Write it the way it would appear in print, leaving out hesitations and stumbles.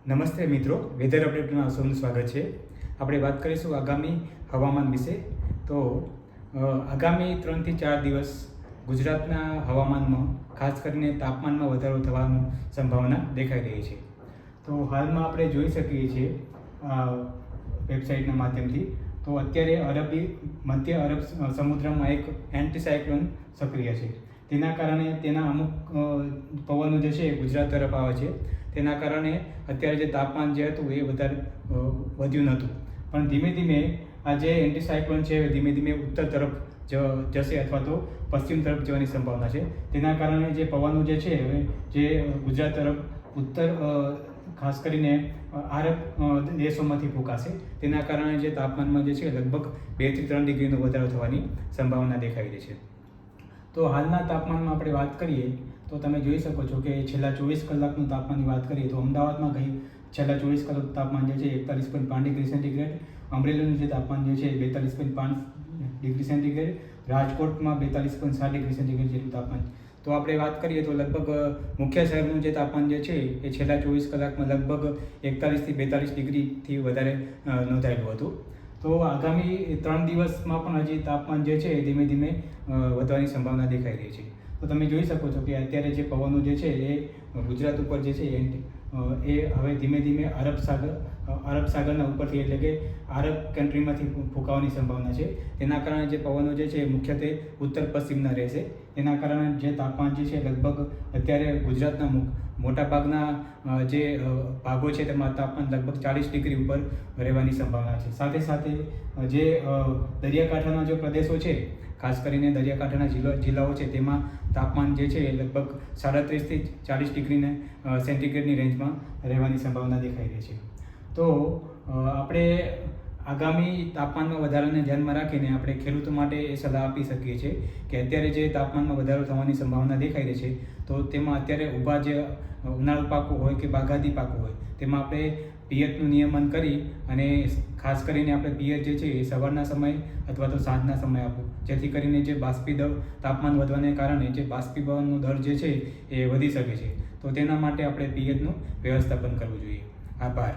નમસ્તે મિત્રો, વેધર અપડેટમાં સૌનું સ્વાગત છે. આપણે વાત કરીશું આગામી હવામાન વિશે. તો આગામી 3 થી 4 દિવસ ગુજરાતના હવામાનમાં ખાસ કરીને તાપમાનમાં વધારો થવાની સંભાવના દેખાઈ રહી છે. તો હાલમાં આપણે જોઈ શકીએ છીએ વેબસાઇટના માધ્યમથી તો અત્યારે મધ્ય અરબ સમુદ્રમાં એક એન્ટી સાયક્લોન સક્રિય છે. તેના કારણે તેના અમુક પવનો જે છે ગુજરાત તરફ આવે છે. તેના કારણે અત્યારે જે તાપમાન જે હતું એ વધારે વધ્યું નહોતું, પણ ધીમે ધીમે આ જે એન્ટી સાયક્લોન છે ધીમે ધીમે ઉત્તર તરફ જશે અથવા તો પશ્ચિમ તરફ જવાની સંભાવના છે. તેના કારણે જે પવનો જે છે હવે જે ગુજરાત તરફ ઉત્તર ખાસ કરીને આરબ દેશોમાંથી ફૂંકાશે. તેના કારણે જે તાપમાનમાં જે છે લગભગ 2 થી 3 ડિગ્રીનો વધારો થવાની સંભાવના દેખાઈ રહી છે. તો હાલના તાપમાનમાં આપણે વાત કરીએ તો તમે જોઈ શકો છો કે છેલ્લા 24 કલાકનું તાપમાનની વાત કરીએ તો અમદાવાદમાં છેલ્લા 24 કલાક તાપમાન જે છે 41.5 ડિગ્રી સેન્ટીગ્રેડ, અમરેલીનું જે તાપમાન જે છે 42.5 ડિગ્રી સેન્ટીગ્રેડ, રાજકોટમાં 42.7 ડિગ્રી સેન્ટીગ્રેડ જેટલું તાપમાન. તો આપણે વાત કરીએ તો લગભગ મુખ્ય શહેરનું જે તાપમાન જે છે એ છેલ્લા 24 કલાકમાં લગભગ 41 થી 42 ડિગ્રીથી વધારે નોંધાયેલું હતું. તો આગામી 3 દિવસમાં પણ હજી તાપમાન જે છે એ ધીમે ધીમે વધવાની સંભાવના દેખાઈ રહી છે. તો તમે જોઈ શકો છો કે અત્યારે જે પવનો જે છે એ ગુજરાત ઉપર જે છે એ હવે ધીમે ધીમે અરબ સાગરના ઉપરથી એટલે કે આરબ કન્ટ્રીમાંથી ફૂંકાવાની સંભાવના છે. તેના કારણે જે પવનો જે છે એ મુખ્યત્વે ઉત્તર પશ્ચિમના રહેશે. તેના કારણે જે તાપમાન જે છે લગભગ અત્યારે ગુજરાતના મોટાભાગના જે ભાગો છે તેમાં તાપમાન લગભગ 40 ડિગ્રી ઉપર રહેવાની સંભાવના છે. સાથે સાથે જે દરિયાકાંઠાના જે પ્રદેશો છે ખાસ કરીને દરિયાકાંઠાના જિલ્લાઓ છે તેમાં તાપમાન જે છે એ લગભગ 37 થી 40 ડિગ્રી સેન્ટીગ્રેડની રેન્જમાં રહેવાની સંભાવના દેખાઈ રહી છે. તો આપણે આગામી તાપમાનમાં વધારાને ધ્યાનમાં રાખીને આપણે ખેડૂતો માટે એ સલાહ આપી શકીએ છીએ કે અત્યારે જે તાપમાનમાં વધારો થવાની સંભાવના દેખાઈ રહી છે તો તેમાં અત્યારે ઊભા જે ઉનાળુ પાકો હોય કે બાગાયતી પાકો હોય તેમાં આપણે પિયતનું નિયમન કરી અને ખાસ કરીને આપણે પિયત જે છે એ સવારના સમય અથવા તો સાંજના સમય આપવું, જેથી કરીને જે તાપમાન વધવાને કારણે જે બાષ્પીભવનનો દર જે છે એ વધી શકે છે. તો તેના માટે આપણે પિયતનું વ્યવસ્થાપન કરવું જોઈએ. આભાર.